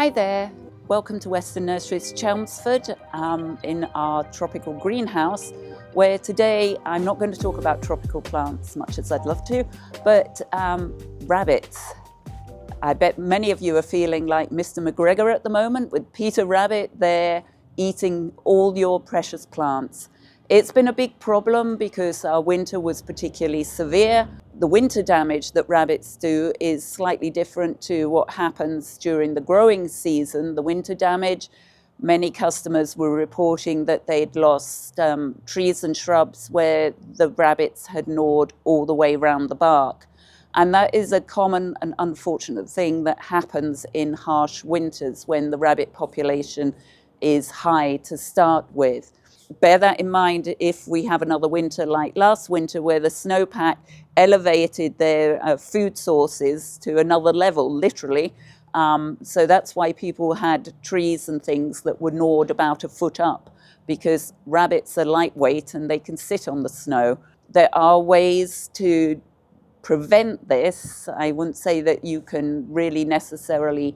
Hi there, welcome to Weston Nurseries Chelmsford in our tropical greenhouse, where today I'm not going to talk about tropical plants, much as I'd love to, but rabbits. I bet many of you are feeling like Mr. McGregor at the moment with Peter Rabbit there eating all your precious plants. It's been a big problem because our winter was particularly severe. The winter damage that rabbits do is slightly different to what happens during the growing season. The winter damage, many customers were reporting that they'd lost trees and shrubs where the rabbits had gnawed all the way around the bark. And that is a common and unfortunate thing that happens in harsh winters when the rabbit population is high to start with. Bear that in mind if we have another winter like last winter, where the snowpack elevated their food sources to another level, literally. So that's why people had trees and things that were gnawed about a foot up, because rabbits are lightweight and they can sit on the snow. There are ways to prevent this. I wouldn't say that you can really necessarily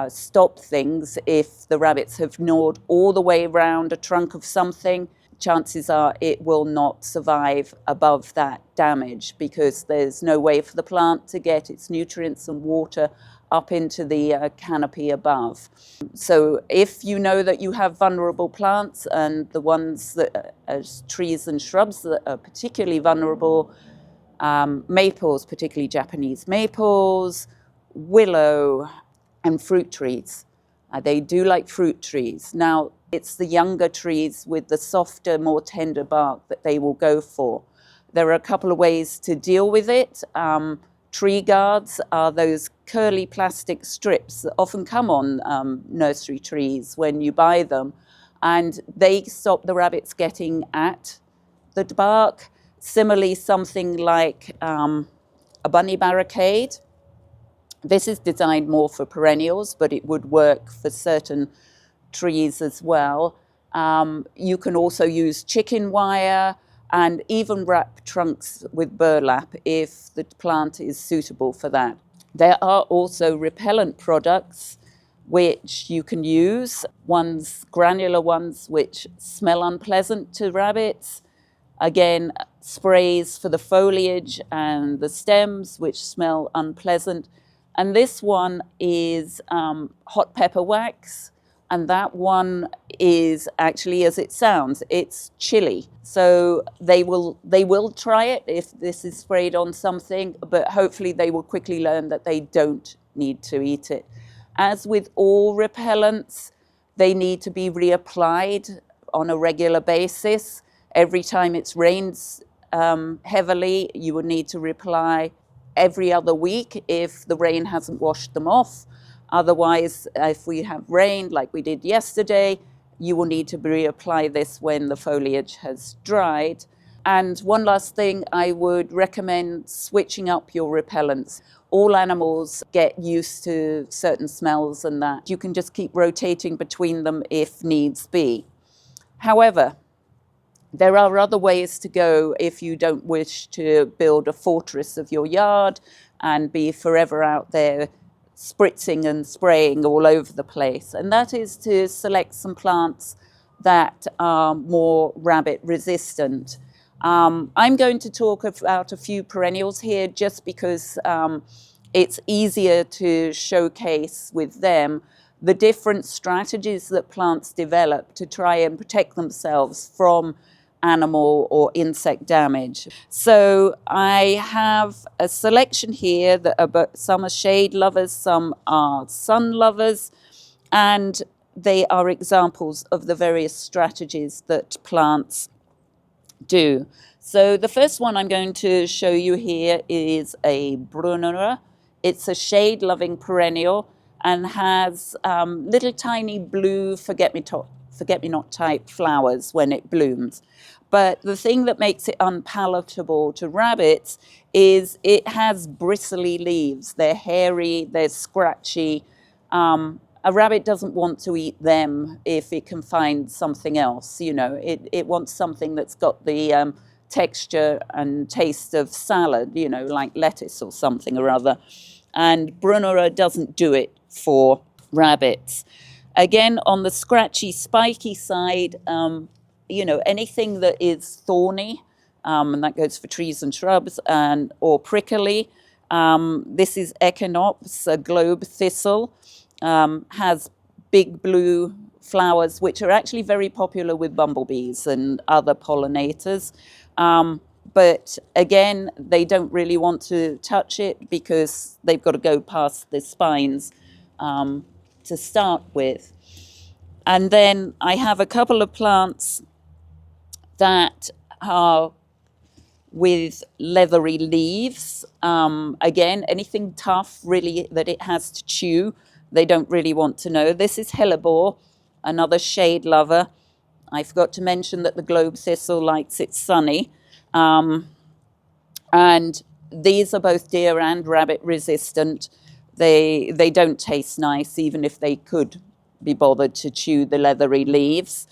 stop things. If the rabbits have gnawed all the way around a trunk of something, chances are it will not survive above that damage, because there's no way for the plant to get its nutrients and water up into the canopy above. So if you know that you have vulnerable plants, and the ones that as trees and shrubs that are particularly vulnerable, maples, particularly Japanese maples, willow, and fruit trees. They do like fruit trees. Now, it's the younger trees with the softer, more tender bark that they will go for. There are a couple of ways to deal with it. Tree guards are those curly plastic strips that often come on nursery trees when you buy them, and they stop the rabbits getting at the bark. Similarly, something like a bunny barricade. This is designed more for perennials, but it would work for certain trees as well. You can also use chicken wire and even wrap trunks with burlap if the plant is suitable for that. There are also repellent products which you can use. Ones, granular ones, which smell unpleasant to rabbits. Again, sprays for the foliage and the stems, which smell unpleasant. And this one is hot pepper wax, and that one is actually, as it sounds, it's chili. So they will try it if this is sprayed on something, but hopefully they will quickly learn that they don't need to eat it. As with all repellents, they need to be reapplied on a regular basis. Every time it rains heavily, you would need to reapply every other week if the rain hasn't washed them off. Otherwise, if we have rain like we did yesterday, you will need to reapply this when the foliage has dried. And one last thing, I would recommend switching up your repellents. All animals get used to certain smells, and that you can just keep rotating between them if needs be. However, there are other ways to go if you don't wish to build a fortress of your yard and be forever out there spritzing and spraying all over the place. And that is to select some plants that are more rabbit resistant. I'm going to talk about a few perennials here just because it's easier to showcase with them the different strategies that plants develop to try and protect themselves from animal or insect damage. So I have a selection here that are some are shade lovers, some are sun lovers, and they are examples of the various strategies that plants do. So the first one I'm going to show you here is a Brunnera. It's a shade-loving perennial and has little tiny blue forget-me-not type flowers when it blooms. But the thing that makes it unpalatable to rabbits is it has bristly leaves. They're hairy, they're scratchy. A rabbit doesn't want to eat them if it can find something else. You know, it wants something that's got the texture and taste of salad, you know, like lettuce or something or other. And Brunnera doesn't do it for rabbits. Again, on the scratchy, spiky side, anything that is thorny, and that goes for trees and shrubs, or prickly. This is Echinops, a globe thistle, has big blue flowers, which are actually very popular with bumblebees and other pollinators. But again, they don't really want to touch it because they've got to go past the spines to start with. And then I have a couple of plants that are with leathery leaves. Again, anything tough really that it has to chew, they don't really want to know. This is hellebore, another shade lover. I forgot to mention that the globe thistle likes it sunny. And these are both deer and rabbit resistant. They don't taste nice, even if they could be bothered to chew the leathery leaves.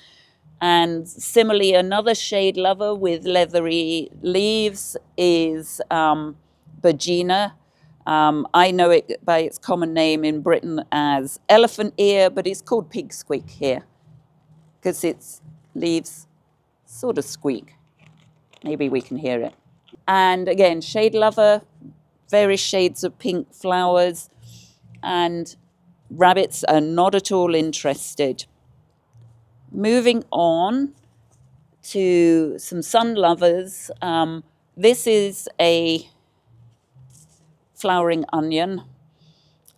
And similarly, another shade lover with leathery leaves is Brunnera. I know it by its common name in Britain as elephant ear, but it's called pig squeak here because its leaves sort of squeak. Maybe we can hear it. And again, shade lover, various shades of pink flowers, and rabbits are not at all interested. Moving on to some sun lovers. This is a flowering onion,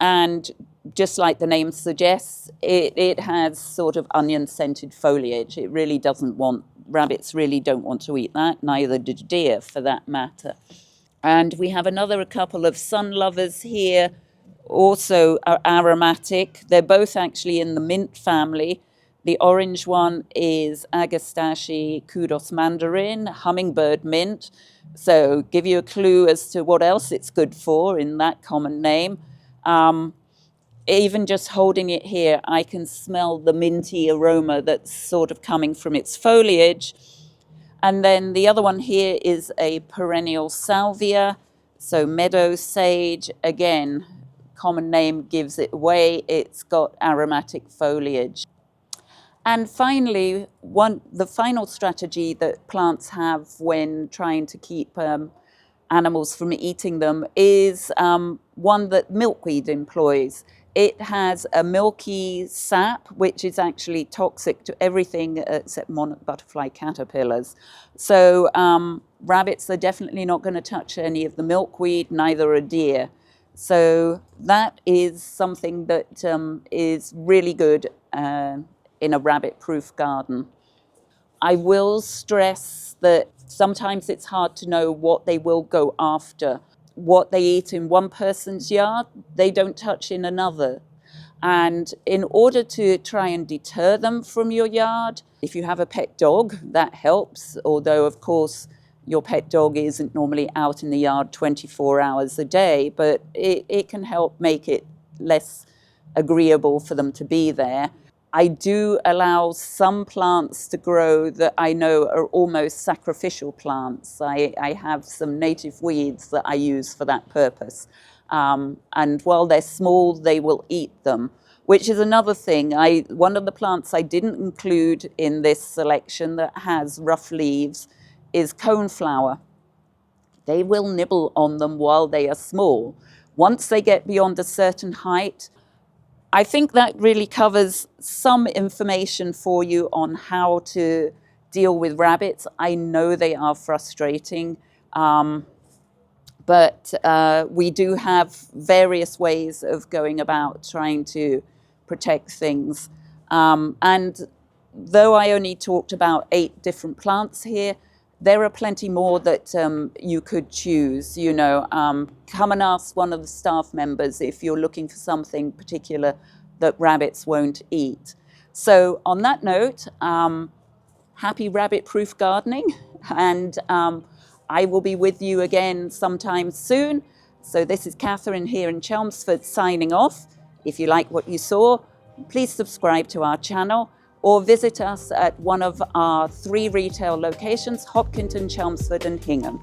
and just like the name suggests, it has sort of onion-scented foliage. It really doesn't want, rabbits really don't want to eat that, neither do deer for that matter. And we have a couple of sun lovers here, also are aromatic. They're both actually in the mint family. The orange one is Agastache kudos mandarin, hummingbird mint. So give you a clue as to what else it's good for in that common name. Even just holding it here, I can smell the minty aroma that's sort of coming from its foliage. And then the other one here is a perennial salvia, so meadow sage. Again, common name gives it away. It's got aromatic foliage. And finally, the final strategy that plants have when trying to keep animals from eating them is one that milkweed employs. It has a milky sap, which is actually toxic to everything except monarch butterfly caterpillars. So rabbits are definitely not going to touch any of the milkweed, neither are deer. So that is something that is really good in a rabbit-proof garden. I will stress that sometimes it's hard to know what they will go after. What they eat in one person's yard, they don't touch in another. And in order to try and deter them from your yard, if you have a pet dog, that helps. Although, of course, your pet dog isn't normally out in the yard 24 hours a day, but it can help make it less agreeable for them to be there. I do allow some plants to grow that I know are almost sacrificial plants. I have some native weeds that I use for that purpose. And while they're small, they will eat them, which is another thing. One of the plants I didn't include in this selection that has rough leaves is coneflower. They will nibble on them while they are small. Once they get beyond a certain height, I think that really covers some information for you on how to deal with rabbits. I know they are frustrating, but we do have various ways of going about trying to protect things. And though I only talked about 8 different plants here, there are plenty more that you could choose. Come and ask one of the staff members if you're looking for something particular that rabbits won't eat. So on that note, happy rabbit-proof gardening, and I will be with you again sometime soon. So this is Catherine here in Chelmsford signing off. If you like what you saw, please subscribe to our channel or visit us at one of our 3 retail locations, Hopkinton, Chelmsford and Hingham.